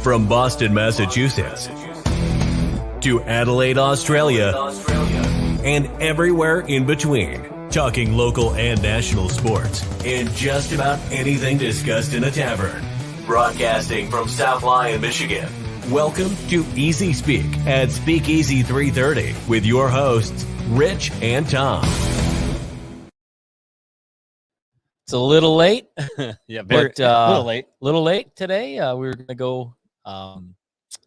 From Boston, Massachusetts, to Adelaide, Australia, and everywhere in between. Talking local and national sports and just about anything discussed in a tavern. Broadcasting from South Lyon, Michigan. Welcome to Easy Speak at Speakeasy 330 with your hosts, Rich and Tom. It's a little late. Yeah, little late today. We were going to go a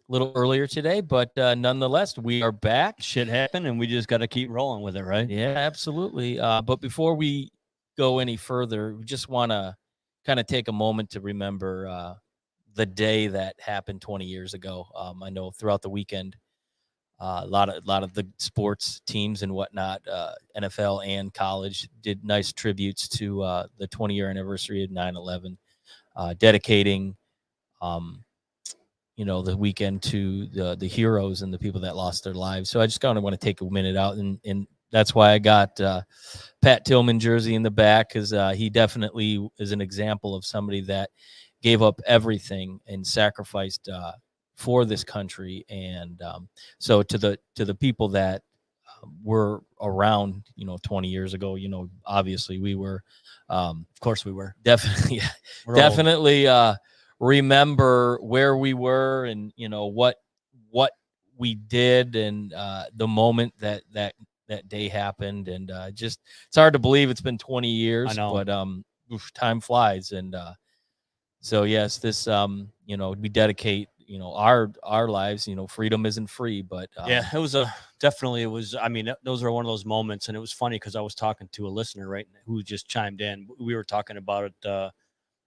little earlier today, but nonetheless, we are back. Shit happened, and we just got to keep rolling with it, right? Yeah, absolutely. But before we go any further, we just want to kind of take a moment to remember the day that happened 20 years ago. I know throughout the weekend, a lot of the sports teams and whatnot, NFL and college, did nice tributes to the 20-year anniversary of 9/11, dedicating, the weekend to the heroes and the people that lost their lives. So I just kind of want to take a minute out, and that's why I got Pat Tillman jersey in the back, because he definitely is an example of somebody that gave up everything and sacrificed for this country. And so to the people that were around, 20 years ago, obviously we were, of course we were, definitely remember where we were and, what we did and the moment that day happened. And just, it's hard to believe it's been 20 years, I know. But time flies. And so yes, this, we dedicate, our lives. Freedom isn't free, but yeah, it was definitely. I mean, those are one of those moments, and it was funny because I was talking to a listener, right, who just chimed in. We were talking about it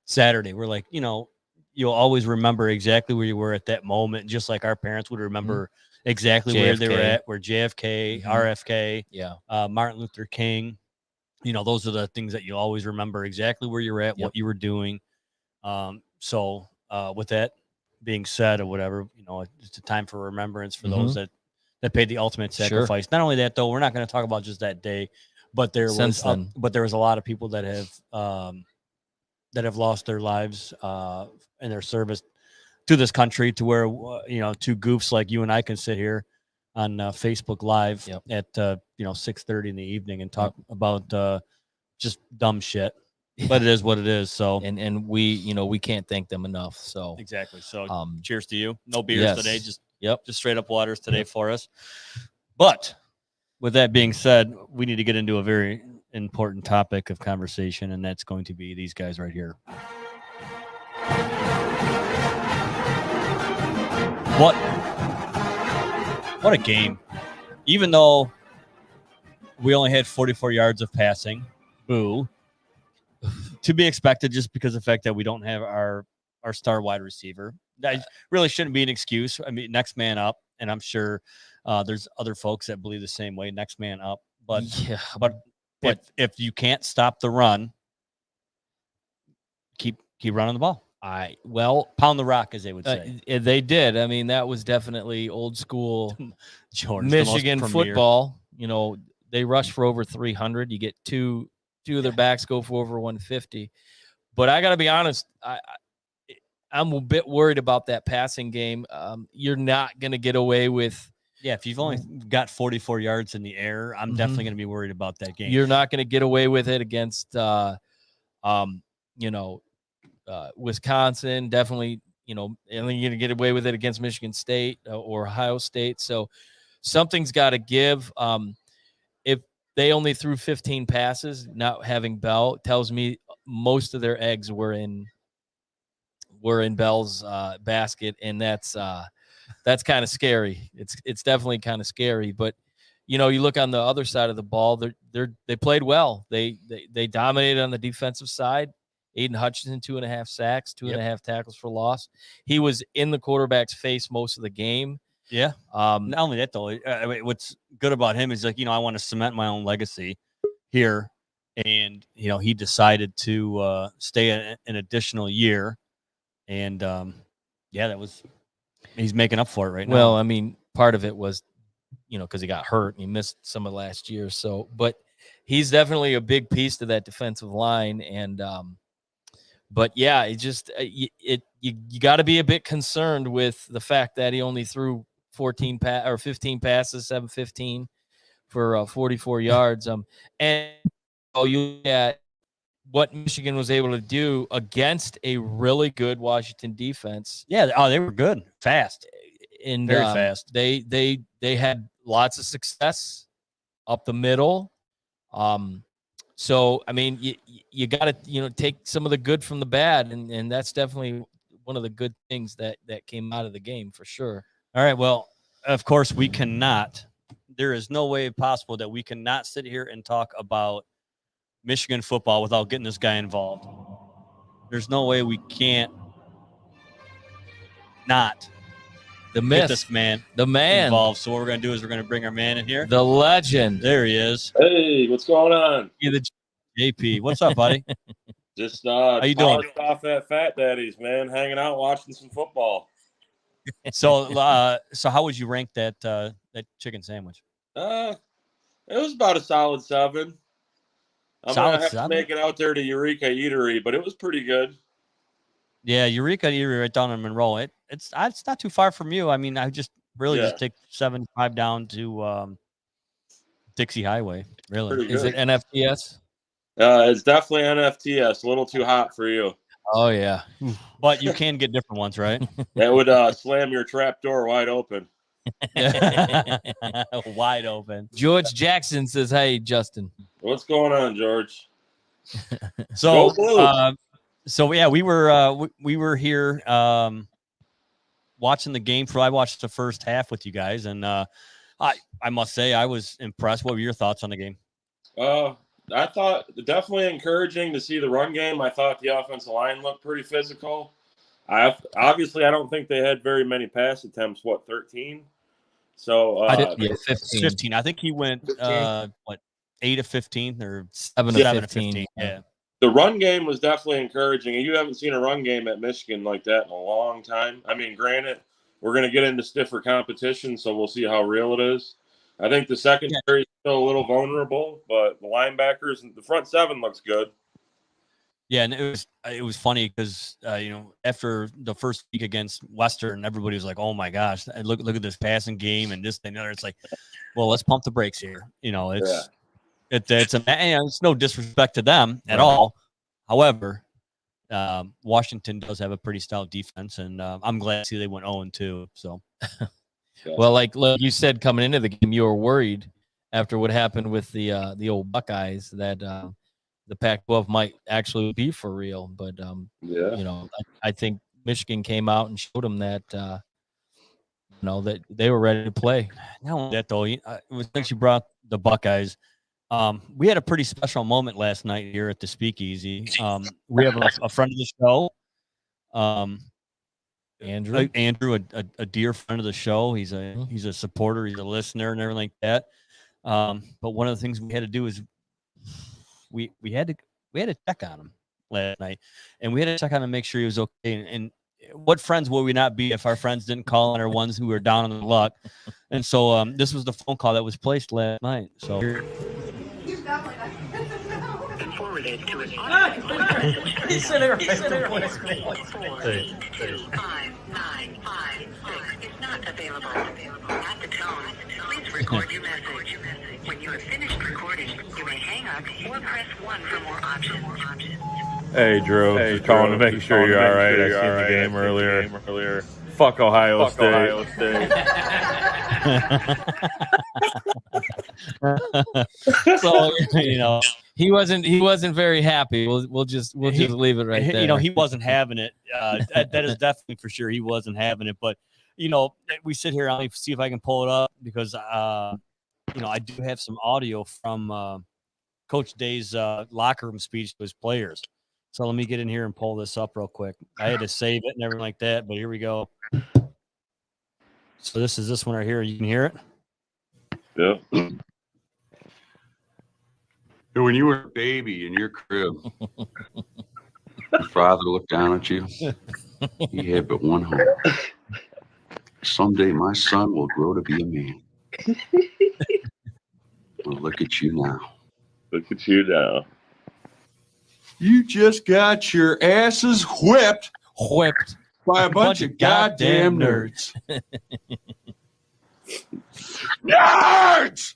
Saturday. We're like, you'll always remember exactly where you were at that moment, just like our parents would remember exactly JFK. where they were at, where JFK, RFK, Martin Luther King. Those are the things that you always remember exactly where you're at, what you were doing. So with that being said, or whatever, it's a time for remembrance for those that paid the ultimate sacrifice. Sure. Not only that, though, we're not going to talk about just that day, but there was a lot of people that have lost their lives in their service to this country, to where two goofs like you and I can sit here on Facebook Live at 6:30 in the evening and talk about just dumb shit. But it is what it is. So and we can't thank them enough. So exactly. So cheers to you. No beers today. Just straight up waters today for us. But with that being said, we need to get into a very important topic of conversation, and that's going to be these guys right here. What a game. Even though we only had 44 yards of passing, boo. To be expected, just because of the fact that we don't have our star wide receiver. That really shouldn't be an excuse. I mean, next man up, and I'm sure there's other folks that believe the same way. Next man up, but if you can't stop the run, keep running the ball. Pound the rock, as they would say. They did. I mean, that was definitely old school Jordan's Michigan football. They rush for over 300. You get two of their backs go for over 150. But I got to be honest, I'm a bit worried about that passing game. You're not going to get away with. Yeah, if you've only got 44 yards in the air, I'm definitely going to be worried about that game. You're not going to get away with it against, Wisconsin. Definitely, and you're going to get away with it against Michigan State or Ohio State. So something's got to give. If they only threw 15 passes, not having Bell, tells me most of their eggs were in Bell's basket, and that's kind of scary. It's definitely kind of scary. But you look on the other side of the ball, they played well. They dominated on the defensive side. Aiden Hutchinson, 2.5 sacks, 2.5 tackles for loss. He was in the quarterback's face most of the game. Yeah. Not only that, though, what's good about him is, like, I want to cement my own legacy here. And, he decided to stay an additional year. And, he's making up for it right now. Well, I mean, part of it was, because he got hurt and he missed some of last year. So, but he's definitely a big piece to that defensive line. And But yeah, it just you got to be a bit concerned with the fact that he only threw 15 passes, 715 for 44 yards. And you look at what Michigan was able to do against a really good Washington defense. Yeah, they were good, fast, and very fast. They had lots of success up the middle. So I mean, you got to take some of the good from the bad, and that's definitely one of the good things that came out of the game for sure. All right, well, of course we cannot. There is no way possible that we cannot sit here and talk about Michigan football without getting this guy involved. There's no way we can't not get this man involved. So what we're going to do is we're going to bring our man in here. The legend. There he is. Hey, what's going on? The JP. What's up, buddy? Just how you doing? Off at Fat Daddy's, man. Hanging out, watching some football. So how would you rank that chicken sandwich? It was about a solid 7. I'm gonna have to make it out there to Eureka Eatery, but it was pretty good. Yeah, Eureka Eatery right down in Monroe. It's not too far from you. I mean, I just just take 75 down to Dixie Highway. Really, is it NFTS? It's definitely NFTS. A little too hot for you. Oh yeah, but you can get different ones, right? That would slam your trap door wide open. Wide open. George Jackson says, "Hey, Justin, what's going on, George?" So yeah, we were here watching the game. I watched the first half with you guys, and I must say I was impressed. What were your thoughts on the game? I thought definitely encouraging to see the run game. I thought the offensive line looked pretty physical. I don't think they had very many pass attempts. 13? So 15. I think he went 8 of 15 or 7 of 15. Yeah. The run game was definitely encouraging, and you haven't seen a run game at Michigan like that in a long time. I mean, granted, we're going to get into stiffer competition, so we'll see how real it is. I think the secondary is still a little vulnerable, but the linebackers and the front 7 looks good. Yeah, and it was funny because after the first week against Western, everybody was like, "Oh my gosh, look at this passing game and this and the other." It's like, well, let's pump the brakes here. It's no disrespect to them at all. However, Washington does have a pretty stout defense, and I'm glad to see they went 0-2. So, well, like you said, coming into the game, you were worried after what happened with the old Buckeyes that the Pac-12 might actually be for real. But I think Michigan came out and showed them that that they were ready to play. Not only that though, since you brought the Buckeyes. We had a pretty special moment last night here at the Speakeasy. We have a friend of the show, Andrew, a dear friend of the show. He's a supporter, he's a listener, and everything like that. But one of the things we had to do is we had to check on him last night, and we had to check on him, make sure he was okay. And what friends would we not be if our friends didn't call on our ones who were down on the luck? And so this was the phone call that was placed last night. So. Forwarded to an He's sitting right there. 5956 is not available. At the tone, please record your message. When you have finished recording, you may hang up or press 1 for more options. Hey, Drew. Just calling to make sure you're all right. I seen the game earlier. Fuck Ohio State. So he wasn't very happy. We'll just leave it right there. He wasn't having it. That is definitely for sure. He wasn't having it. But we sit here. I'll see if I can pull it up because I do have some audio from Coach Day's locker room speech to his players. So let me get in here and pull this up real quick. I had to save it and everything like that, but here we go. So this is this one right here. You can hear it? Yeah. When you were a baby in your crib, your father looked down at you. He had but one hope. Someday my son will grow to be a man. Well, look at you now. Look at you now. You just got your asses whipped by a bunch of goddamn nerds. Nerds.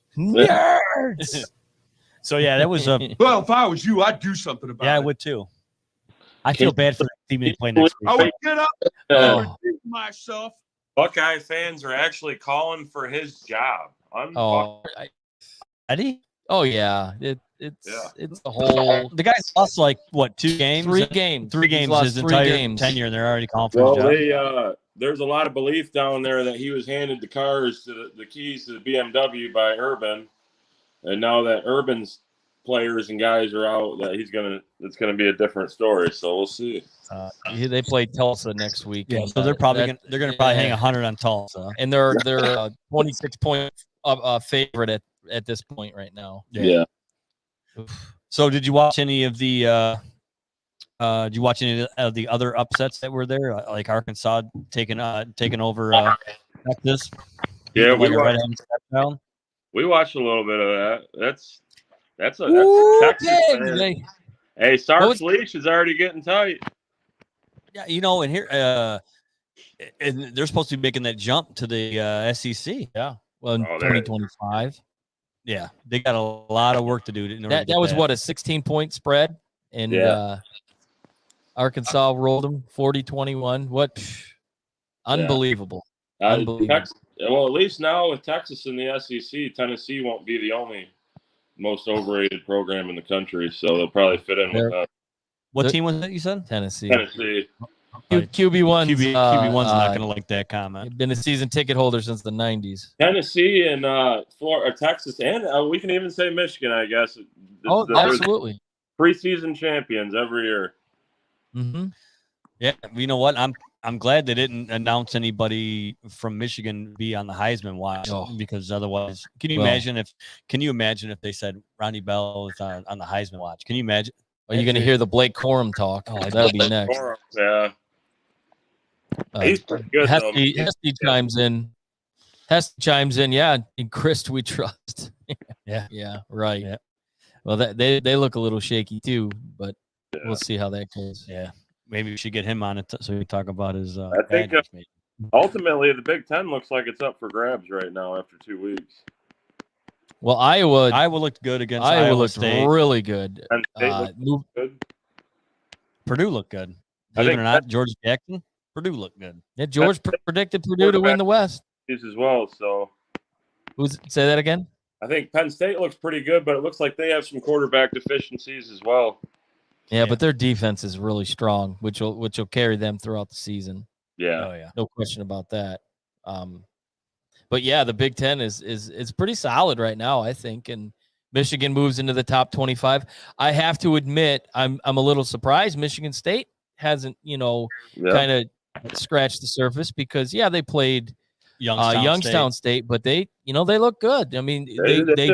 So yeah, that was Well, if I was you, I'd do something about it. yeah, I would too. I feel bad for the team to play next week. I would get up and redeem myself. Buckeye fans are actually calling for his job. Eddie? Oh yeah, it's the whole The guy's lost like what 2 games? 3 games. 3 He's games lost his 3 entire games. tenure, and they're already calling for his job. There's a lot of belief down there that he was handed the cars to the keys to the BMW by Urban, and now that Urban's players and guys are out, that it's gonna be a different story. So we'll see. They play Tulsa next week. Yeah, and, so they're probably gonna hang 100 on Tulsa, and they're 26-point favorite at this point right now. Yeah. So did you watch any of the other upsets that were there, like Arkansas taking over Texas? Yeah, we watched a little bit of that. That's Texas. Hey, Sark's leash is already getting tight. Yeah, and here and they're supposed to be making that jump to the SEC. Yeah, well, in 2025. Yeah, they got a lot of work to do. That was what, a 16-point spread, and Arkansas rolled them 40-21. What? Unbelievable. Unbelievable. Well, at least now with Texas in the SEC, Tennessee won't be the only most overrated program in the country, so they'll probably fit in with that. What team was that you said? Tennessee. QB1's not going to like that comment. Been a season ticket holder since the 90s. Tennessee and Florida, Texas, and we can even say Michigan, I guess. Absolutely. Preseason champions every year. Mm-hmm. Yeah, you know what? I'm glad they didn't announce anybody from Michigan be on the Heisman watch, because otherwise, can you imagine if they said Ronnie Bell is on the Heisman watch? Can you imagine? Are you going to hear the Blake Corum talk? That'll be next. Corum, yeah. He's pretty good. Hesty chimes in. Yeah, in Chris we trust. Yeah, right. Yeah. Well, they look a little shaky too, but we'll see how that goes. Yeah, maybe we should get him on it so we can talk about his. I think ultimately the Big Ten looks like it's up for grabs right now after 2 weeks. Well, Iowa looked good against Iowa looked State. Really good. And State looked good. Purdue looked good. Believe it or not, George Jackson, Purdue looked good. Yeah, George predicted Purdue to win the West. As well, so. Say that again? I think Penn State looks pretty good, but it looks like they have some quarterback deficiencies as well. Yeah, but their defense is really strong, which will carry them throughout the season. Yeah. Oh yeah. No question about that. But yeah, the Big Ten is pretty solid right now, I think, and Michigan moves into the top 25. I have to admit, I'm a little surprised Michigan State hasn't, kind of scratched the surface, because they played Youngstown State, but they look good. I mean, they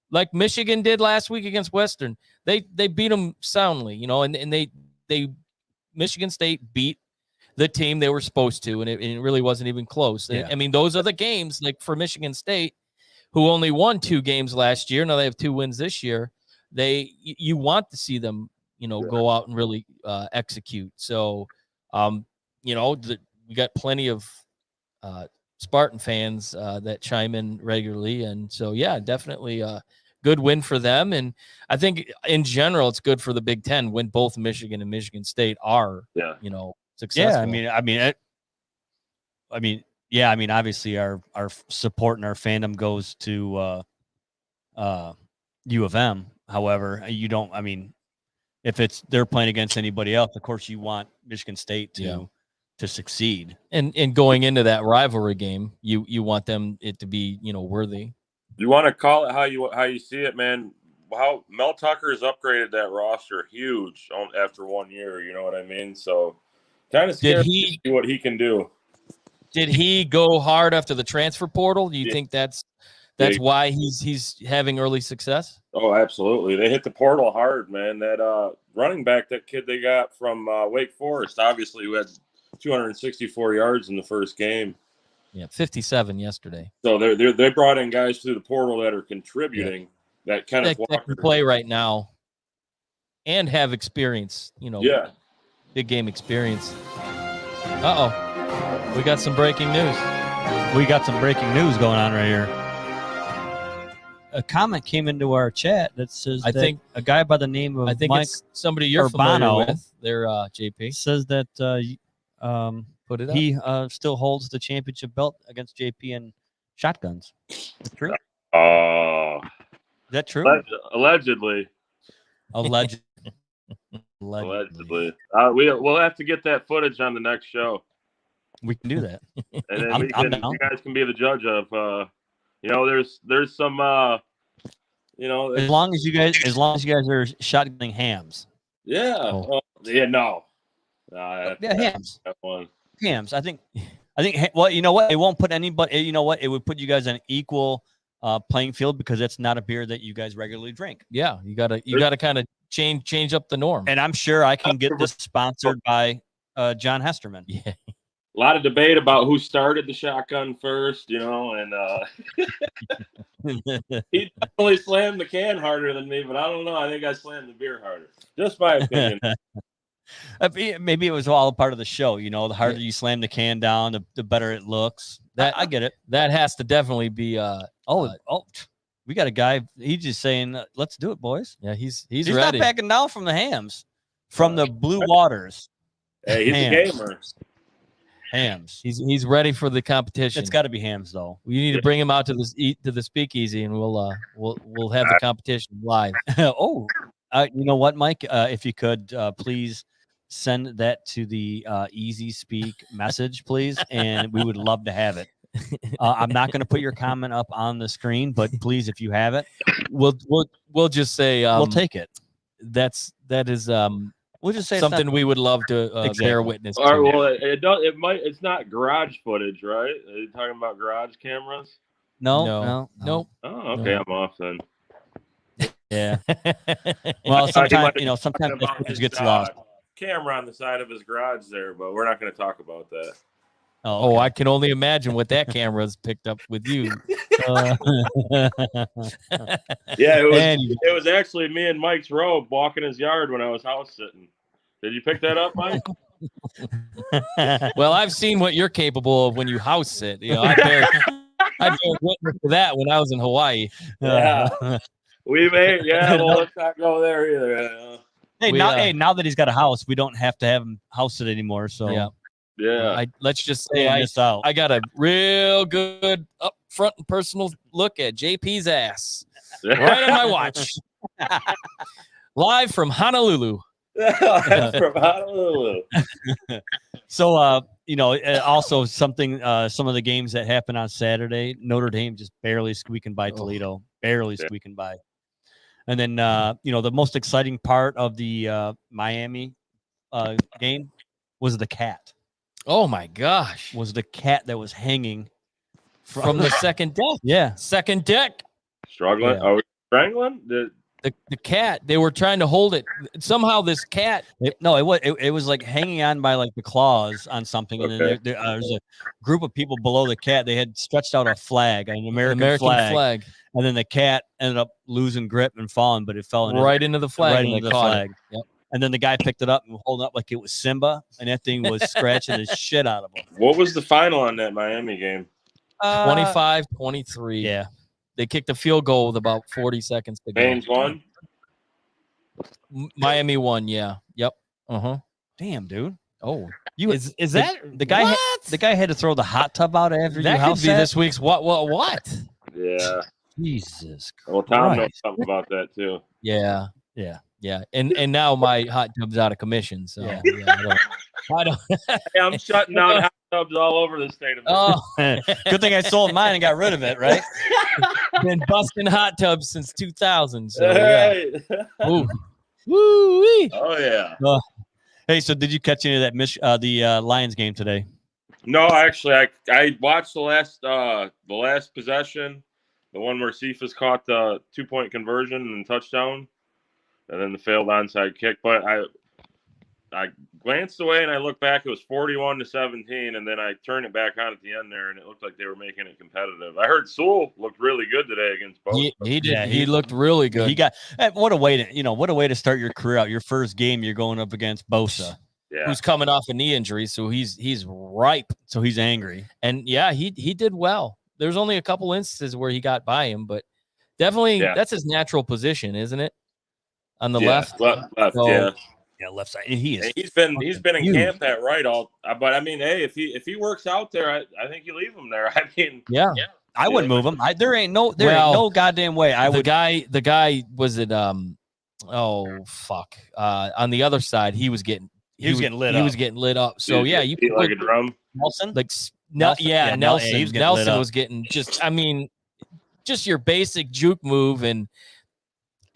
like Michigan did last week against Western. They beat them soundly, and they Michigan State beat the team they were supposed to, and it really wasn't even close. Yeah. I mean, those are the games, like for Michigan State, who only won 2 games last year. Now they have 2 wins this year. You want to see them, go out and really execute. So, we got plenty of Spartan fans that chime in regularly, and so definitely a good win for them. And I think in general, it's good for the Big Ten when both Michigan and Michigan State are, successful. Yeah, obviously our support and our fandom goes to U of M. However, if they're playing against anybody else, of course you want Michigan State to succeed. And going into that rivalry game, you want it to be, worthy. You want to call it how you see it, man. How Mel Tucker has upgraded that roster huge after 1 year, you know what I mean? So kind of scared to see what he can do. Did he go hard after the transfer portal? Do you think that's why he's having early success? Oh, absolutely. They hit the portal hard, man. That running back, that kid they got from Wake Forest, obviously, who had 264 yards in the first game. Yeah, 57 yesterday. So they brought in guys through the portal that are contributing. That Kenneth Walker can play right now. and have experience. You know, Yeah. big game experience. We got some breaking news. We got some breaking news going on right here. A comment came into our chat that says I think a guy by the name of Mike it's somebody you're Urbano familiar with. They're JP. says that Put it up. he still holds the championship belt against JP in shotguns. Is that true? Is that true? Allegedly. Allegedly. We'll have to get that footage on the next show. We can do that. And then you guys can be the judge of there's some as long as you guys are shotgunning hams. Yeah. No. Hams. That one. Hams. I think well, you know what? It won't put anybody, you know what? It would put you guys on equal playing field because it's not a beer that you guys regularly drink. Yeah, you gotta kind of change up the norm. And I'm sure I can get this sponsored by John Hesterman. Yeah. A lot of debate about who started the shotgun first, and he definitely slammed the can harder than me, but I don't know. I think I slammed the beer harder. Just my opinion. Maybe it was all a part of the show. The harder you slam the can down, the better it looks. I get it. That has to definitely be. We got a guy. He's just saying, "Let's do it, boys." Yeah, he's ready. Not backing down from the hams, from the blue waters. Hey, he's a gamer. Hams. He's ready for the competition. It's got to be hams, though. We need to bring him out to the speakeasy, and we'll have the competition live. You know what, Mike? If you could please send that to the Easy Speak message, please, and we would love to have it. I'm not going to put your comment up on the screen, but please, if you have it, we'll just say we'll take it. That is we'll just say something we would love to bear witness to. All right, well, it's not garage footage, right? Are you talking about garage cameras? No. Oh, okay, I'm off then. Yeah. Well, sometimes that footage gets lost. Camera on the side of his garage there, but we're not going to talk about that. Oh, okay. I can only imagine what that camera's picked up with you. Yeah, it was actually me and Mike's robe walking his yard when I was house sitting. Did you pick that up, Mike? Well, I've seen what you're capable of when you house sit. I bear witness to that when I was in Hawaii. Yeah, well, let's not go there either. Now that he's got a house, we don't have to have him house it anymore. So yeah. Let's just say I got a real good up front and personal look at JP's ass right on my watch. Live from Honolulu. From Honolulu. So, also something, some of the games that happened on Saturday, Notre Dame just barely squeaking by Toledo, squeaking by. And then, the most exciting part of the Miami game was the cat. Oh, my gosh. Was the cat that was hanging from the second deck. Yeah. Second deck. Struggling. Yeah. Are we strangling? The cat, they were trying to hold it. Somehow this cat. It was like hanging on by like the claws on something. And then there's a group of people below the cat. They had stretched out a flag, an American flag. And then the cat ended up losing grip and falling, but it fell right into the flag. Right into the flag. Yep. And then the guy picked it up and holding it up like it was Simba, and that thing was scratching the shit out of him. What was the final on that Miami game? 25-23. Yeah. They kicked a field goal with about 40 seconds to go. James won? Miami won, yeah. Yep. Uh-huh. Damn, dude. Oh. Is that the guy? The guy had to throw the hot tub out after that could be this week's what? Yeah. Jesus Christ. Well, Tom knows something about that too. Yeah. Yeah. Yeah. And now my hot tub's out of commission. So I don't Hey, I'm shutting down hot tubs all over the state of Michigan. Good thing I sold mine and got rid of it, right? Been busting hot tubs since 2000. So Hey. Ooh. Woo-wee. Oh yeah. Hey, so did you catch any of that the Lions game today? No, actually, I watched the last possession, the one where Cephas caught the 2-point conversion and touchdown, and then the failed onside kick. But I glanced away and I looked back. It was 41-17, and then I turned it back on at the end there, and it looked like they were making it competitive. I heard Sewell looked really good today against both. He did. Yeah, he looked really good. He got what a way to start your career out. Your first game, you're going up against Bosa, who's coming off a knee injury, so he's ripe. So he's angry, and yeah, he did well. There's only a couple instances where he got by him, but definitely that's his natural position, isn't it? On the left, so, yeah, left side. And he is. And he's been in camp at right all. But I mean, hey, if he works out there, I think you leave him there. I mean, I wouldn't move him. There ain't no goddamn way. The guy was it on the other side, he was getting lit up. So you beat like a drum. Nelson, Nelson was getting just your basic juke move and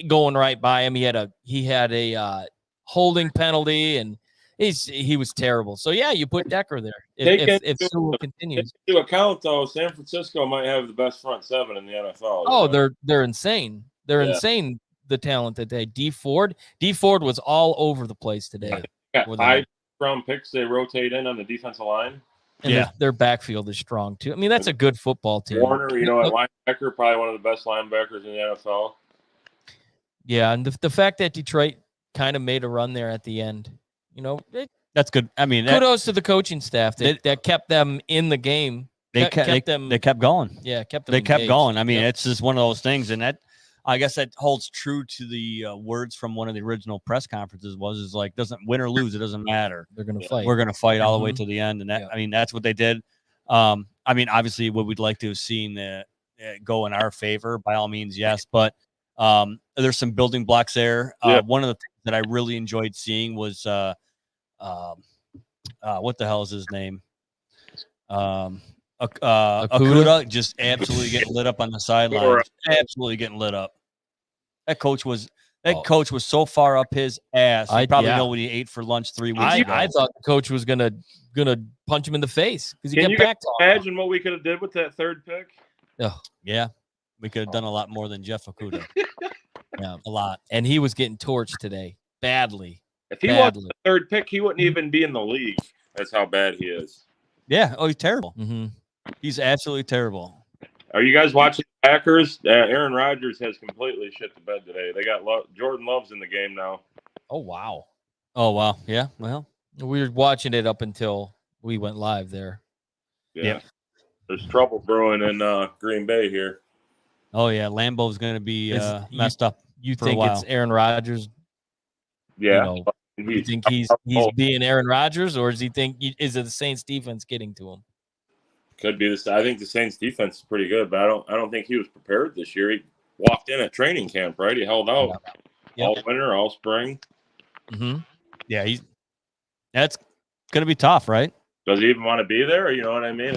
going right by him. He had a holding penalty, and he was terrible. So you put Decker there if Sewell continues. To account though, San Francisco might have the best front seven in the NFL. Oh, they're insane. They're insane. The talent that they D Ford was all over the place today. Got 5 round picks they rotate in on the defensive line. And their backfield is strong too. I mean, that's a good football team. Warner, at linebacker, probably one of the best linebackers in the NFL. Yeah, and the fact that Detroit kind of made a run there at the end, that's good. I mean, kudos to the coaching staff that kept them in the game. They kept going. Yeah, kept them. They kept going. I mean, it's just one of those things, and that I guess that holds true to the words from one of the original press conferences. Is like, doesn't win or lose, it doesn't matter. They're going to fight. We're going to fight all the way to the end, and that I mean, that's what they did. I mean, obviously, what we'd like to have seen go in our favor, by all means, yes, but there's some building blocks there. One of the things that I really enjoyed seeing was what the hell is his name? Akuda just absolutely getting lit up on the sidelines. Absolutely getting lit up. That coach was so far up his ass. He probably know what he ate for lunch 3 weeks ago. I thought the coach was gonna punch him in the face because he Can kept you back. Imagine what we could have did with that third pick. Oh yeah, we could have done a lot more than Jeff Okudah. Yeah, a lot. And he was getting torched today badly. If he wasn't the third pick, he wouldn't even be in the league. That's how bad he is. Yeah. Oh, he's terrible. Mm-hmm. He's absolutely terrible. Are you guys watching the Packers? Aaron Rodgers has completely shit the bed today. They got Jordan Love's in the game now. Oh wow. Yeah. Well, we were watching it up until we went live there. Yeah. There's trouble brewing in Green Bay here. Oh yeah, Lambeau's going to be messed up. You think it's Aaron Rodgers? Yeah. You think he's being Aaron Rodgers, or is it the Saints defense getting to him? Could be this. I think the Saints defense is pretty good, but I don't think he was prepared this year. He walked in at training camp, right? He held out all winter, all spring. Mm-hmm. Yeah, that's going to be tough, right? Does he even want to be there? You know what I mean?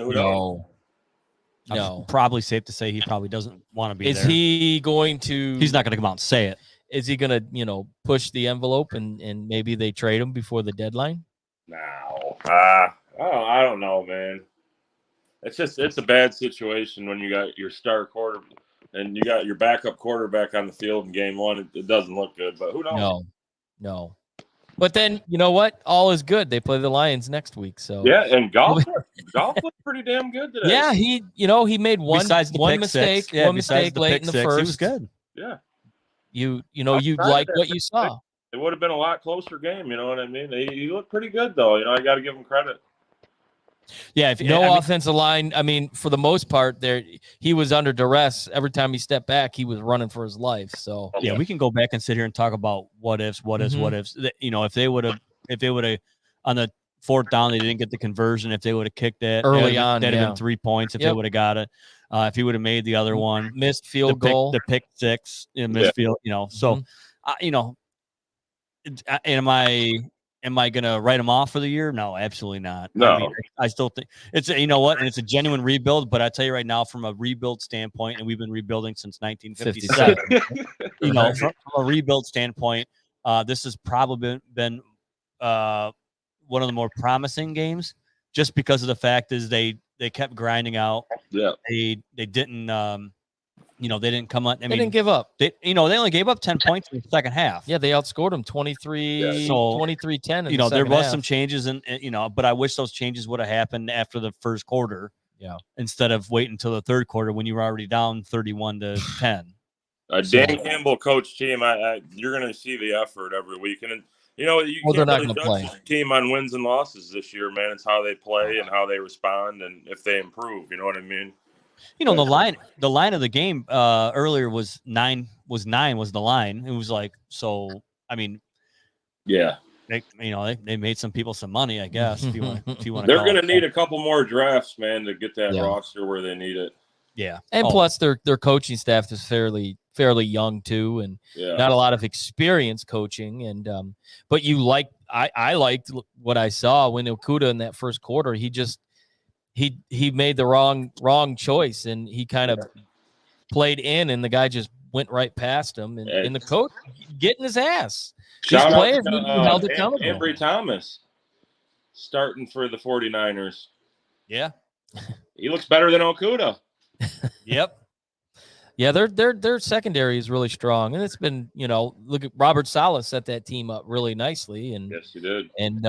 No. Probably safe to say he probably doesn't want to be there. Is he going to? He's not going to come out and say it. Is he going to, push the envelope and maybe they trade him before the deadline? No. I don't know, man. It's a bad situation when you got your star quarter and you got your backup quarterback on the field in game one. It doesn't look good, but who knows? No. But then, you know what? All is good. They play the Lions next week. So yeah, and golf looked pretty damn good today. Yeah, he made one mistake late in the first. He was good. Yeah. You like what you saw. It would have been a lot closer game, you know what I mean? He looked pretty good though. I got to give him credit. Yeah, offensive line. I mean, for the most part, he was under duress every time he stepped back. He was running for his life. So yeah, we can go back and sit here and talk about what ifs. If they would have on the fourth down, they didn't get the conversion. If they would have kicked it early on, that'd have been 3 points. If they would have got it, if he would have made the other one, missed field goal, the pick six, missed field. So Am I going to write them off for the year? No, absolutely not. No. I still think it's and it's a genuine rebuild, but I tell you right now, from a rebuild standpoint, and we've been rebuilding since 1957, from a rebuild standpoint, this has probably been one of the more promising games, just because of the fact is they kept grinding out. Yeah. They didn't, they didn't come on. They didn't give up. They only gave up 10 points in the second half. Yeah, they outscored them 23, 23-10. There was some changes but I wish those changes would have happened after the first quarter. Yeah. Instead of waiting until the third quarter when you were already down 31-10. Dan Campbell coach team, you're going to see the effort every week. And, you they're can't not really going to judge play this team on wins and losses this year, man. It's how they play and how they respond and if they improve. You know what I mean? The line of the game earlier was 9 was the line. It was like, so, I mean, yeah. They made some people some money, I guess. If you want They're going to need a couple more drafts, man, to get that roster where they need it. Yeah. And plus their coaching staff is fairly young too, and not a lot of experience coaching. And but I liked what I saw when Okudah in that first quarter. He made the wrong choice, and he kind of played in, and the guy just went right past him, and the coach getting his ass. Shout These players out need to be held accountable. Ambry Thomas starting for the 49ers. Yeah. He looks better than Okudah. Yep. Yeah, their secondary is really strong, and it's been, look at Robert Saleh set that team up really nicely, and yes, he did. And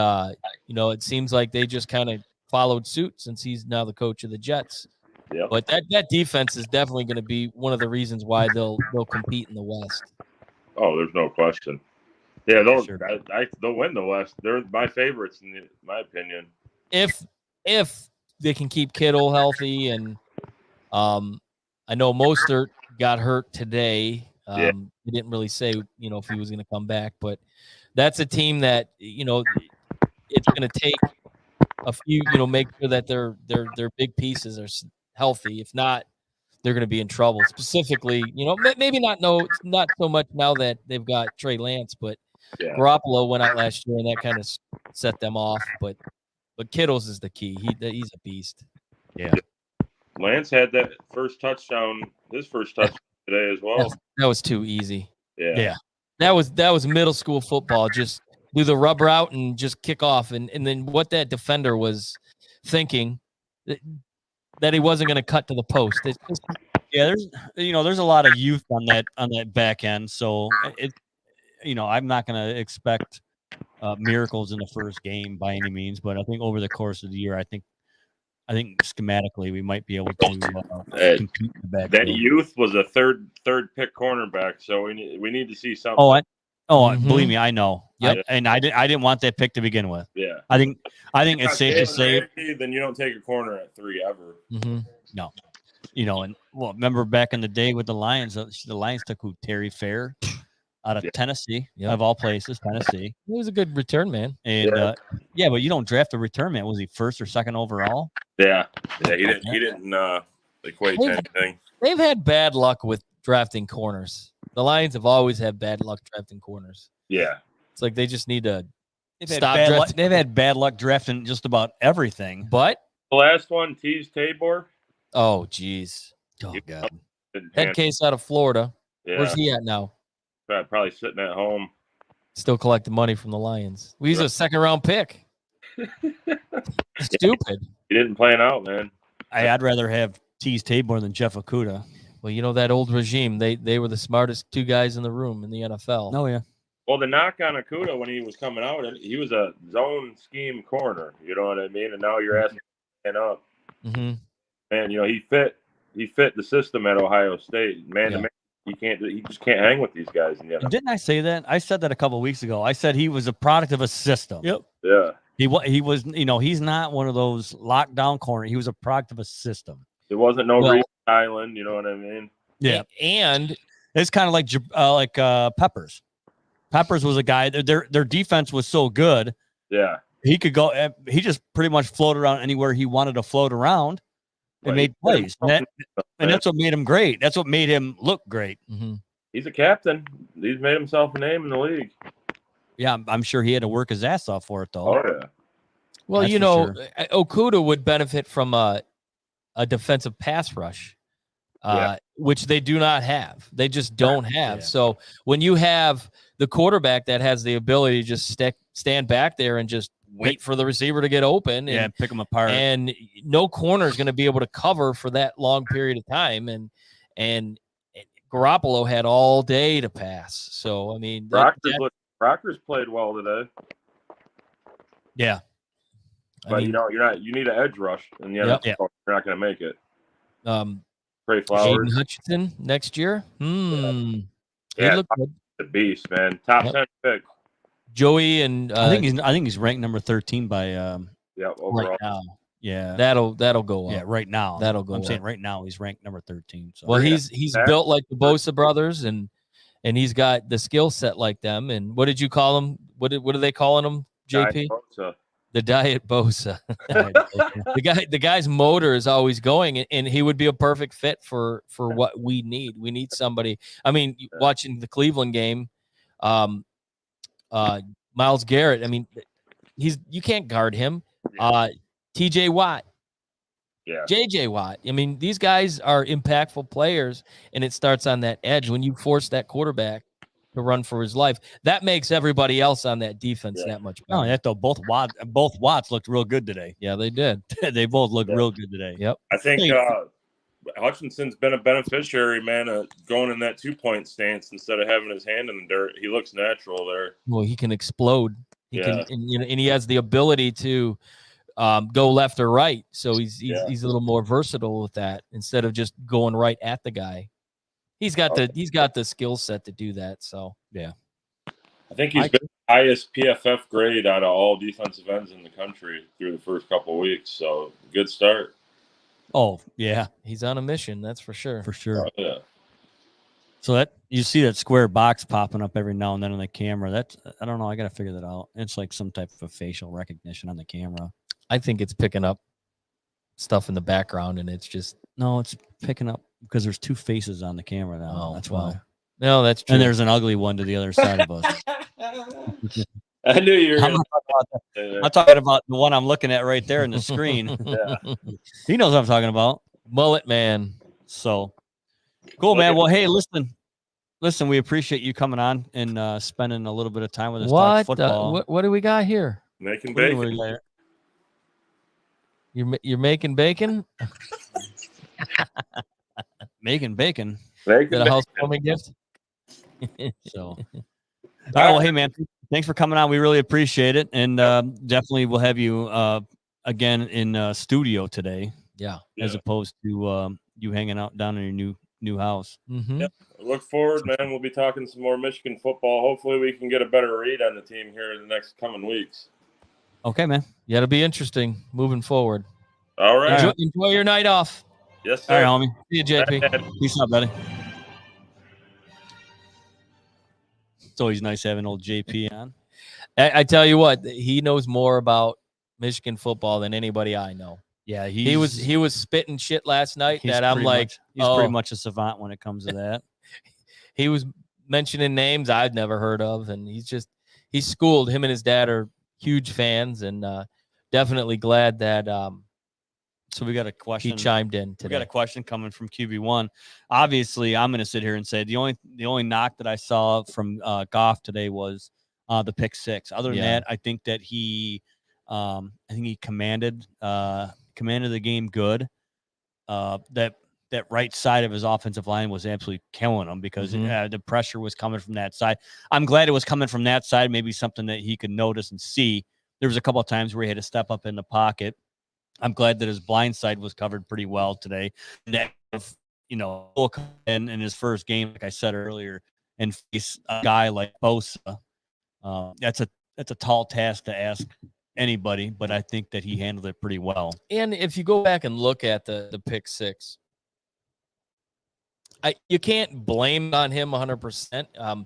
it seems like they just kind of followed suit since he's now the coach of the Jets. Yep. But that defense is definitely going to be one of the reasons why they'll compete in the West. Oh, there's no question. Yeah, they'll win the West. They're my favorites in my opinion. If they can keep Kittle healthy, and I know Mostert got hurt today. He didn't really say, if he was going to come back, but that's a team that, it's going to take a few, make sure that their big pieces are healthy. If not, they're going to be in trouble. Specifically, maybe not so much now that they've got Trey Lance, but Garoppolo went out last year and that kind of set them off. But Kittle's is the key. He's a beast. Yeah. Lance had that his first touchdown today as well. That was too easy. Yeah. That was middle school football. Just do the rub route and just kick off. And then what that defender was thinking that he wasn't going to cut to the post. There's a lot of youth on that back end. So I'm not going to expect miracles in the first game by any means, but I think over the course of the year, I think schematically we might be able to compete in the back. That youth was a third pick cornerback, so we need to see something. Believe me, I know. Yep. I didn't want that pick to begin with. Yeah. I think it's safe to say. Then you don't take a corner at 3 ever. Mm-hmm. No. Remember back in the day with the Lions? The Lions took Terry Fair out of Tennessee, of all places, Tennessee. He was a good return man. And but you don't draft a return man. Was he first or second overall? Yeah. He didn't equate to anything. They've had bad luck with drafting corners. The Lions have always had bad luck drafting corners. Yeah. It's like they just need to stop drafting. They've had bad luck drafting just about everything. But the last one, Tease Tabor. Oh, geez. Oh, God. Head case out of Florida. Yeah. Where's he at now? Probably sitting at home. Still collecting money from the Lions. He's a second-round pick. Stupid. He didn't plan out, man. I'd rather have Tease Tabor than Jeff Okudah. Well, that old regime, they were the smartest 2 guys in the room in the NFL. Oh, yeah. Well, the knock on Okudah when he was coming out, he was a zone scheme corner. You know what I mean? And now you're asking him to stand up. Mm-hmm. And he fit the system at Ohio State. Man to man, he just can't hang with these guys in the NFL. Didn't I say that? I said that a couple of weeks ago. I said he was a product of a system. Yep. Yeah. He was, he's not one of those lockdown corners. He was a product of a system. It wasn't Reese Island, you know what I mean? Yeah. And it's kind of like Peppers. Peppers was a guy. Their defense was so good. Yeah. He could go. He just pretty much floated around anywhere he wanted to float around and made plays. And that's what made him great. That's what made him look great. Mm-hmm. He's a captain. He's made himself a name in the league. Yeah, I'm sure he had to work his ass off for it, though. Oh, yeah. Well, Okudah would benefit from a defensive pass rush, which they do not have. They just don't have. Yeah. So when you have the quarterback that has the ability to just stand back there and just wait for the receiver to get open and pick them apart, and no corner is going to be able to cover for that long period of time, and Garoppolo had all day to pass. So I mean, Rockers played well today. Yeah, but you need an edge rush, and you're not going to make it. Trey Flowers, Aiden Hutchinson next year. He looked good. The beast, man. Top 10 pick. Joey and I think he's ranked number 13 by overall. Right now. Yeah, that'll go up. Yeah, right now that'll go. I'm up. saying right now he's ranked number 13. So. Well, he's built like the Bosa brothers, and he's got the skill set like them. And what did you call him? What are they calling him? JP, the Diet Bosa. the guy's motor is always going, and he would be a perfect fit for what we need. We need somebody. I mean, watching the Cleveland game, Myles Garrett. I mean, you can't guard him. TJ Watt, JJ Watt. I mean, these guys are impactful players, and it starts on that edge when you force that quarterback to run for his life. That makes everybody else on that defense that much better. No, that though both Watts looked real good today. Yeah, they did. They both looked real good today. Yep. I think Hutchinson's been a beneficiary, man, of going in that 2-point stance instead of having his hand in the dirt. He looks natural there. Well, he can explode. He can, and he has the ability to go left or right. So he's a little more versatile with that instead of just going right at the guy. He's got the skill set to do that. So I think he's been the highest PFF grade out of all defensive ends in the country through the first couple of weeks. So good start. Oh yeah, he's on a mission. That's for sure. For sure. Yeah. So that you see that square box popping up every now and then on the camera. That's I don't know. I got to figure that out. It's like some type of a facial recognition on the camera. I think it's picking up stuff in the background, and it's just it's picking up because there's two faces on the camera now. That's why. No, that's true. And there's an ugly one to the other side of us. I knew you were. I'm talking about the one I'm looking at right there in the screen. He knows what I'm talking about. Mullet man. So cool, man. Well, hey, listen. We appreciate you coming on and spending a little bit of time with us. Talk football. What do we got here? Making bacon. You're making bacon. Making bacon. Is that a housewarming gift? So, all right. Well, hey, man. Thanks for coming on. We really appreciate it, and definitely we'll have you again in studio today. Yeah, as opposed to you hanging out down in your new house. Mm-hmm. Yep. Look forward, man. We'll be talking some more Michigan football. Hopefully, we can get a better read on the team here in the next coming weeks. Okay, man. Yeah, it'll be interesting moving forward. All right. Enjoy your night off. Yes, sir. All right, homie. See you, JP. Peace out, buddy. It's always nice having old JP on. I tell you what, he knows more about Michigan football than anybody I know. Yeah, he was spitting shit last night that I'm like, he's pretty much a savant when it comes to that. He was mentioning names I'd never heard of, and he's schooled. Him and his dad are huge fans, and definitely glad that so we got a question. He chimed in today. We got a question coming from QB1. Obviously, I'm going to sit here and say the only knock that I saw from Goff today was the pick six. Other than that, I think that he commanded the game good. That right side of his offensive line was absolutely killing him because the pressure was coming from that side. I'm glad it was coming from that side. Maybe something that he could notice and see. There was a couple of times where he had to step up in the pocket. I'm glad that his blind side was covered pretty well today. That, in his first game, like I said earlier, and face a guy like Bosa, that's a tall task to ask anybody, but I think that he handled it pretty well. And if you go back and look at the pick six, you can't blame on him 100%.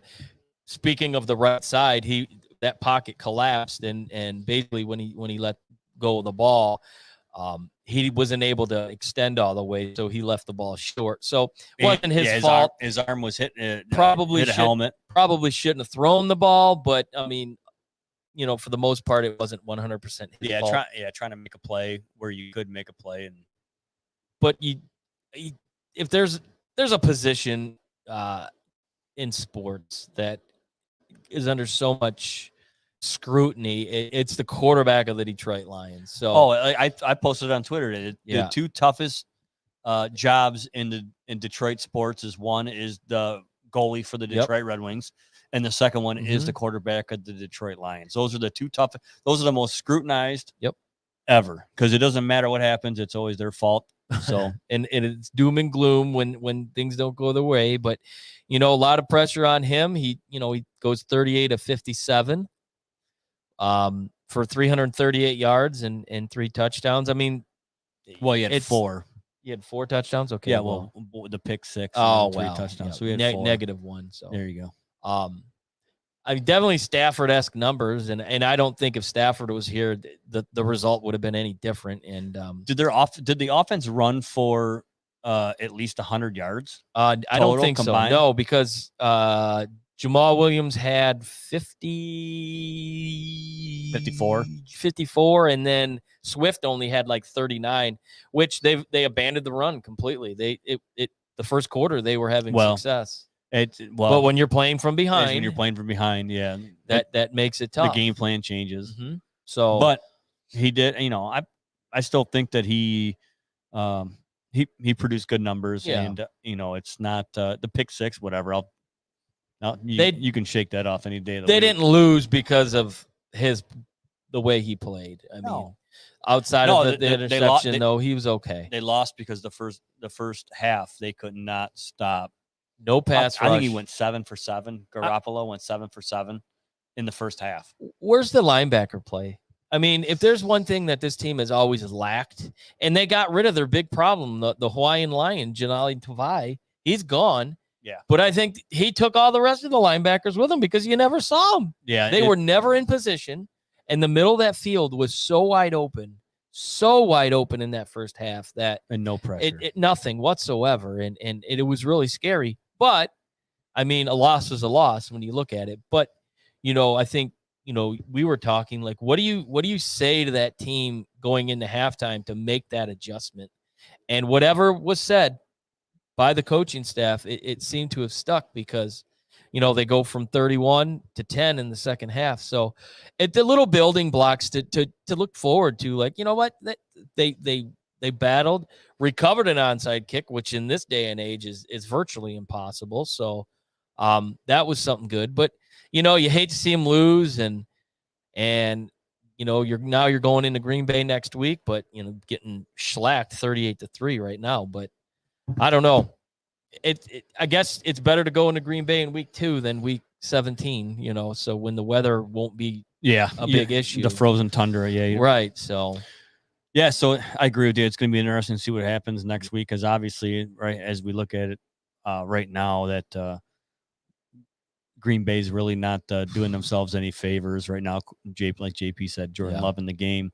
Speaking of the right side, that pocket collapsed, and basically when he let go of the ball, he wasn't able to extend all the way, so he left the ball short. So it wasn't his fault. His arm was hit. Probably hit a helmet. Probably shouldn't have thrown the ball, but I mean, for the most part, it wasn't 100% his fault. Trying to make a play where you could make a play, but if there's a position in sports that is under so much scrutiny, it's the quarterback of the Detroit Lions. So I posted on Twitter that the two toughest jobs in in Detroit sports is one is the goalie for the Detroit Red Wings, and the second one is the quarterback of the Detroit Lions. Those are the two tough. Those are the most scrutinized ever, because it doesn't matter what happens; it's always their fault. So and it's doom and gloom when things don't go their way. But a lot of pressure on him. He goes 38 of 57 for 338 yards and 3 touchdowns. I mean, well, he had 4. He had 4 touchdowns. Okay. Yeah. Well, the pick 6. Oh, 3 wow. touchdowns. Yeah. So we had 4. -1. So there you go. I mean, definitely Stafford-esque numbers, and I don't think if Stafford was here, the result would have been any different. And did the offense run for at least 100 yards? I don't think combined? so. No, because Jamal Williams had 54, and then Swift only had like 39, which they abandoned the run completely. The first quarter they were having success. But when you're playing from behind, yeah, that makes it tough. The game plan changes. Mm-hmm. So, but he did. I still think that he produced good numbers, and it's not the pick 6, whatever. You can shake that off any day of the week. They didn't lose because of the way he played. I mean, outside of the interception, though, he was okay. They lost because the first half they could not stop. No pass rush. I think he went 7 for 7. Garoppolo went 7 for 7 in the first half. Where's the linebacker play? I mean, if there's one thing that this team has always lacked, and they got rid of their big problem, the Hawaiian Lion, Janali Tavai, he's gone. Yeah. But I think he took all the rest of the linebackers with him because you never saw them. Yeah. They were never in position, and the middle of that field was so wide open in that first half that and no pressure. Nothing whatsoever, and it was really scary. But I mean, a loss is a loss when you look at it. But I think we were talking like, what do you say to that team going into halftime to make that adjustment? And whatever was said by the coaching staff, it seemed to have stuck because they go from 31 to 10 in the second half. So it's the little building blocks to look forward to. Like, what they battled, recovered an onside kick, which in this day and age is virtually impossible. So that was something good. But you hate to see them lose, and you're going into Green Bay next week, but getting shellacked 38-3 right now. But I don't know. I guess it's better to go into Green Bay in week 2 than week 17. So when the weather won't be a big issue, the frozen tundra, right. So. Yeah, so I agree with you. It's going to be interesting to see what happens next week, because obviously, right as we look at it right now, that Green Bay's really not doing themselves any favors right now. Like JP said, Jordan Love in the game.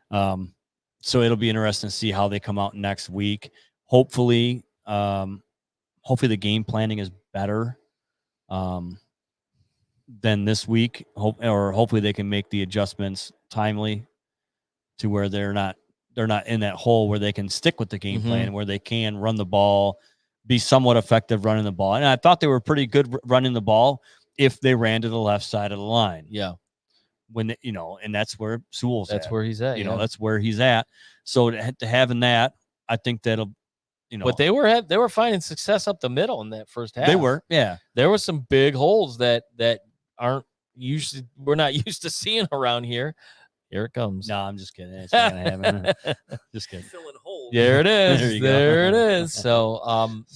So it'll be interesting to see how they come out next week. Hopefully the game planning is better than this week. Hopefully they can make the adjustments timely, to where they're not in that hole where they can stick with the game plan, where they can run the ball, be somewhat effective running the ball. And I thought they were pretty good running the ball if they ran to the left side of the line. Yeah. When and that's where Sewell's That's where he's at. That's where he's at. So to having that, I think that'll, But they were finding success up the middle in that first half. They were, yeah. There were some big holes that we're not used to seeing around here. Here it comes. No, I'm just kidding. It's not gonna happen. Just kidding. Filling holes. There it is. There it is. So,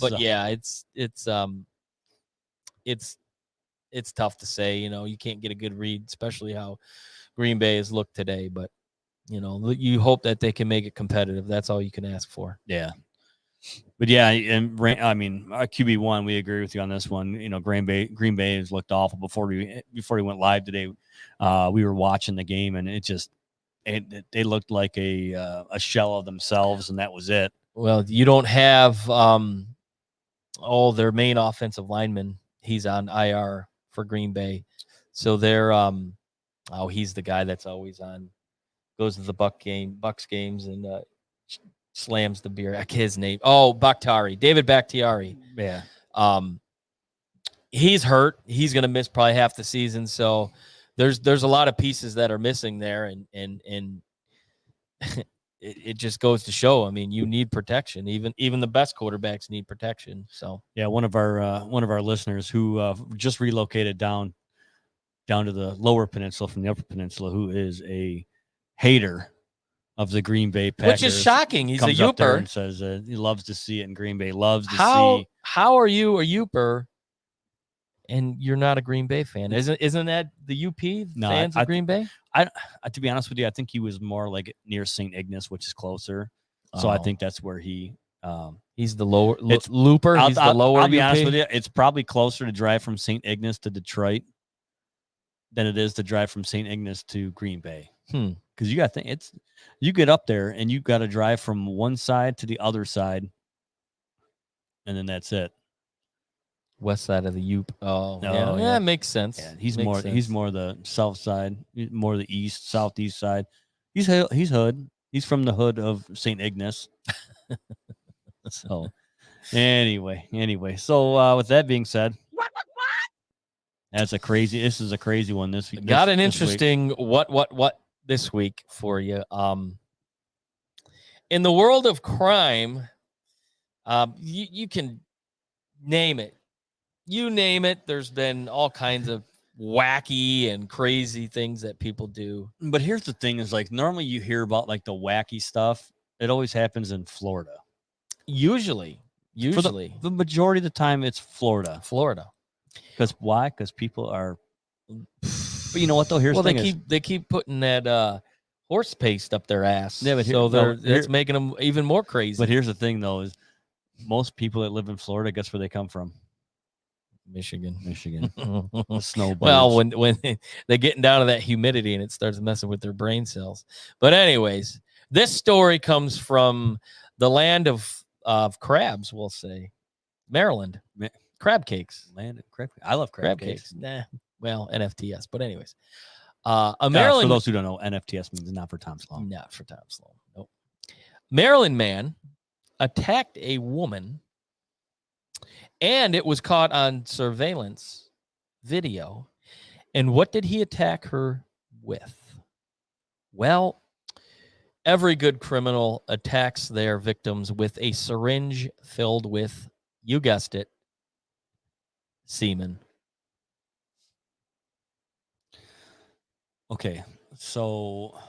but yeah, it's tough to say. You can't get a good read, especially how Green Bay has looked today. But you hope that they can make it competitive. That's all you can ask for. Yeah. But yeah, and I mean, QB1, we agree with you on this one. Green Bay has looked awful before we went live today. We were watching the game, and they looked like a shell of themselves, and that was it. Well, you don't have their main offensive lineman. He's on IR for Green Bay, so they're he's the guy that's always on, goes to the Bucks games and slams the beer. His name. Oh, Bakhtiari. David Bakhtiari. Yeah. He's hurt. He's going to miss probably half the season. So there's a lot of pieces that are missing there. And it just goes to show. I mean, you need protection. Even the best quarterbacks need protection. So yeah, one of our listeners who just relocated down to the lower peninsula from the upper peninsula, who is a hater of the Green Bay Packers, which is shocking. He's a comes up there Youper. and says he loves to see it in Green Bay. Loves to see. How are you a Youper and you're not a Green Bay fan? Isn't that the UP fans of Green Bay? I to be honest with you, I think he was more like near St. Ignace, which is closer. So I think that's where he's the lower looper. He's the lower. I'll be honest with you, it's probably closer to drive from St. Ignace to Detroit than it is to drive from St. Ignace to Green Bay. Because you got to think you get up there and you've got to drive from one side to the other side, and then that's it. West side of the Yoop. Oh, yeah, makes sense. Yeah, he's more the south side, more the southeast side. He's hood. He's from the hood of St. Ignace. So anyway. So with that being said, this is a crazy one this week. Got an interesting what this week for you. In the world of crime, you can name it. You name it. There's been all kinds of wacky and crazy things that people do. But here's the thing: is like normally you hear about like the wacky stuff. It always happens in Florida. Usually, For the majority of the time, it's Florida. Because why? Because people are. But you know what though? Here's the thing: they keep putting that horse paste up their ass. Yeah, but that's making them even more crazy. But here's the thing, though: is most people that live in Florida, guess where they come from? Michigan. The snowbirds. Well, when they're getting down to that humidity and it starts messing with their brain cells. But anyways, this story comes from the land of crabs, we'll say, Maryland. Crab cakes. Land of crab. I love crab cakes. Nah, well, NFTS. But anyways, Maryland. For those who don't know, NFTS means not for Tom Sloan. Not for Tom Sloan. Nope. Maryland man attacked a woman. And it was caught on surveillance video. And what did he attack her with? Well, every good criminal attacks their victims with a syringe filled with, you guessed it, semen. Okay, so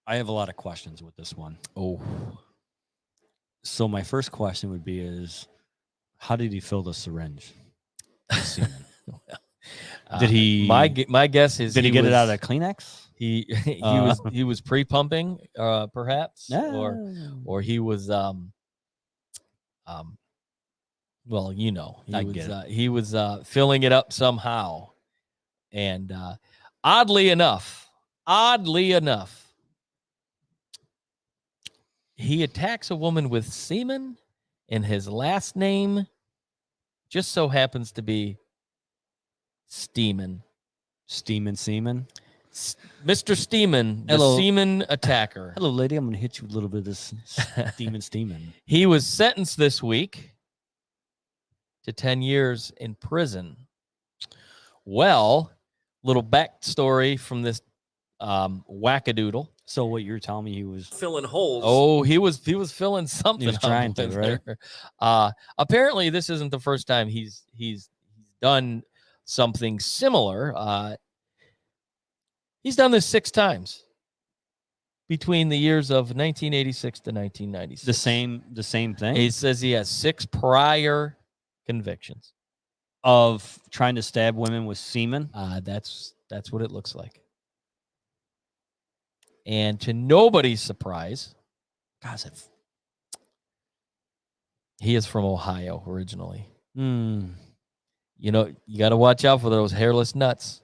I have a lot of questions with this one. Oh. So my first question would be is, how did he fill the syringe? Did he? My guess is. Did he get it out of Kleenex? He was pre-pumping, perhaps, or he was well, you know, he was filling it up somehow, and oddly enough, he attacks a woman with semen, and his last name just so happens to be Steeman. Steeman semen? Mr. Steeman, the semen attacker. Hello, lady. I'm going to hit you with a little bit of this Steeman. He was sentenced this week to 10 years in prison. Well, little backstory from this wackadoodle. So what you're telling me, he was filling holes. Oh, he was filling something. He was trying to, right? Apparently, this isn't the first time he's done something similar. He's done this 6 times between the years of 1986 to 1996. The same thing. He says he has 6 prior convictions of trying to stab women with semen. That's what it looks like. And to nobody's surprise, he is from Ohio originally. You know, you got to watch out for those hairless nuts.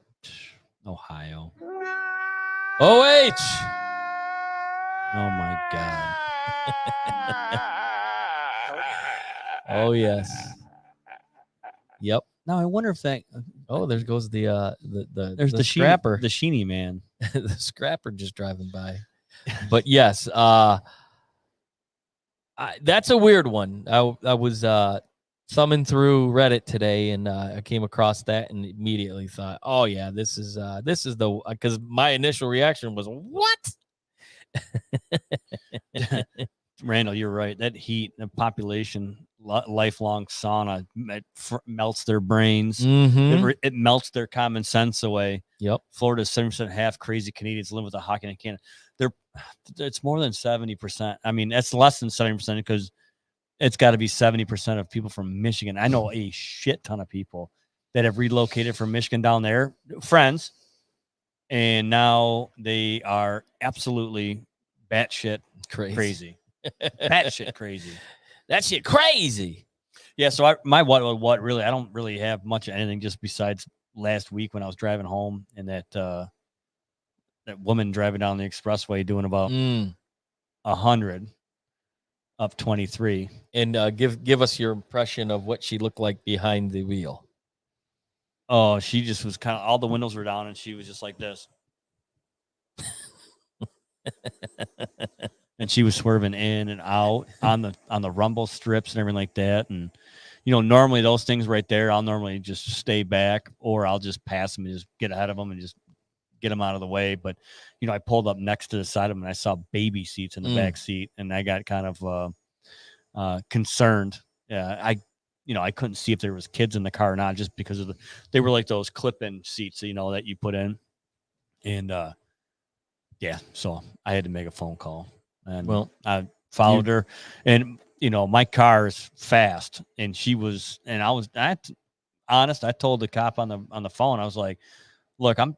Ohio. OH. Oh, my God. Oh, yes. Yep. Now, I wonder if that... Oh, there goes the scrapper. The Sheeny man. The scrapper just driving by. But yes, that's a weird one. I was thumbing through Reddit today, and I came across that and immediately thought, oh yeah, this is the, because my initial reaction was, what? Randall, you're right. That heat, the population, lifelong sauna, it melts their brains. It melts their common sense away. Yep. Florida's 70% half crazy Canadians live with a hockey in Canada. It's more than 70%. I mean, that's less than 70% because it's got to be 70% of people from Michigan. I know a shit ton of people that have relocated from Michigan down there, friends, and now they are absolutely batshit crazy. Batshit crazy. That shit crazy. Yeah. So what really, I don't really have much of anything just besides last week when I was driving home and that woman driving down the expressway doing about 100 up 23. And give us your impression of what she looked like behind the wheel. Oh, she just was kind of, all the windows were down and she was just like this. And she was swerving in and out on the rumble strips and everything like that. And, normally those things right there, I'll normally just stay back or I'll just pass them and just get ahead of them and just get them out of the way. But, I pulled up next to the side of them and I saw baby seats in the back seat and I got kind of concerned. Yeah, I couldn't see if there was kids in the car or not just because of they were like those clip-in seats, that you put in. And, yeah, so I had to make a phone call. And I followed her, and my car is fast, and she was, and I was honest. I told the cop on the phone, I was like, "Look, I'm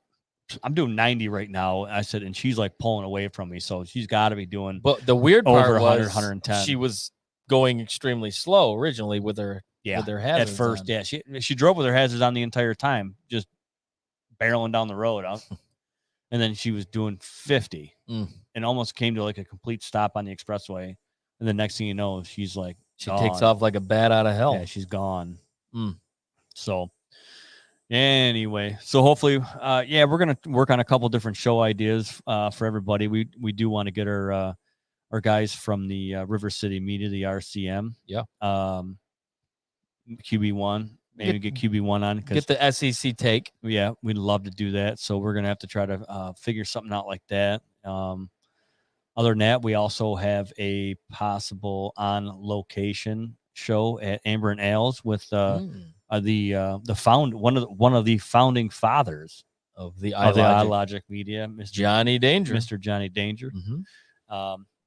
doing 90 right now." I said, and she's like pulling away from me, so she's got to be doing. But the weird part over 100, was 110. She was going extremely slow originally with her with her hazards at first. on. Yeah, she drove with her hazards on the entire time, just barreling down the road. And then she was doing 50 and almost came to like a complete stop on the expressway. And the next thing you know, she's like, she takes off like a bat out of hell. Yeah, she's gone. So anyway, so hopefully, we're going to work on a couple different show ideas for everybody. We do want to get our guys from the RiverCity-Media, the RCM. Yeah. QB1. Maybe get QB1 on. Get the SEC take. Yeah, we'd love to do that. So we're going to have to try to figure something out like that. Other than that, we also have a possible on-location show at Amber and Ales with one of the founding fathers of the iLogic Media, Mr. Johnny Danger. Mr. Johnny Danger.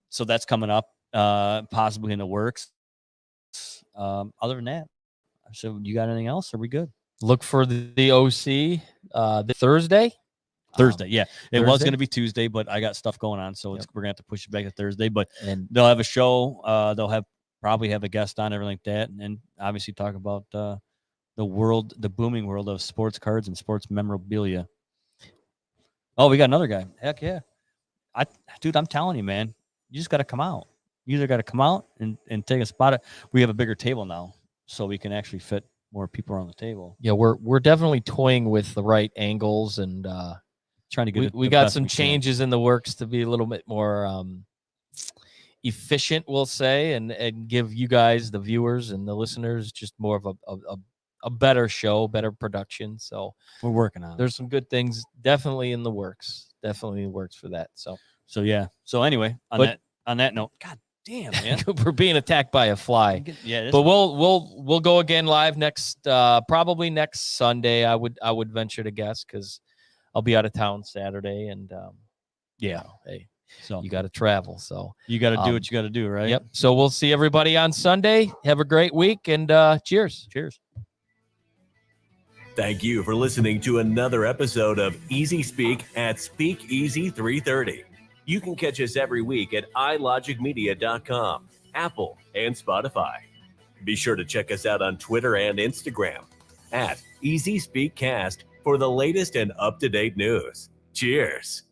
So that's coming up, possibly in the works. Other than that, so you got anything else? Are we good? Look for the OC the Thursday. Yeah. It was going to be Tuesday, but I got stuff going on, so we're going to have to push it back to Thursday. But they'll have a show. They'll probably have a guest on, everything like that, and obviously talk about the booming world of sports cards and sports memorabilia. Oh, we got another guy. Heck yeah. Dude, I'm telling you, man, you just got to come out. You either got to come out and take a spot. We have a bigger table now, so we can actually fit more people around the table. Yeah, we're definitely toying with the right angles and trying to get. We got some changes in the works to be a little bit more efficient, we'll say, and give you guys, the viewers and the listeners, just more of a better show, better production. So we're working on it. There's some good things definitely in the works. Definitely works for that. So yeah. So anyway, on that note, God damn, man, we're being attacked by a fly. Yeah, but we'll go again live next probably next Sunday. I would venture to guess, because I'll be out of town Saturday, and hey, so you got to travel, so you got to do what you got to do, right? Yep. So we'll see everybody on Sunday. Have a great week, and cheers. Thank you for listening to another episode of Easy Speak at Speakeasy 330. You can catch us every week at ilogicmedia.com, Apple, and Spotify. Be sure to check us out on Twitter and Instagram at Easy Speak Cast for the latest and up-to-date news. Cheers.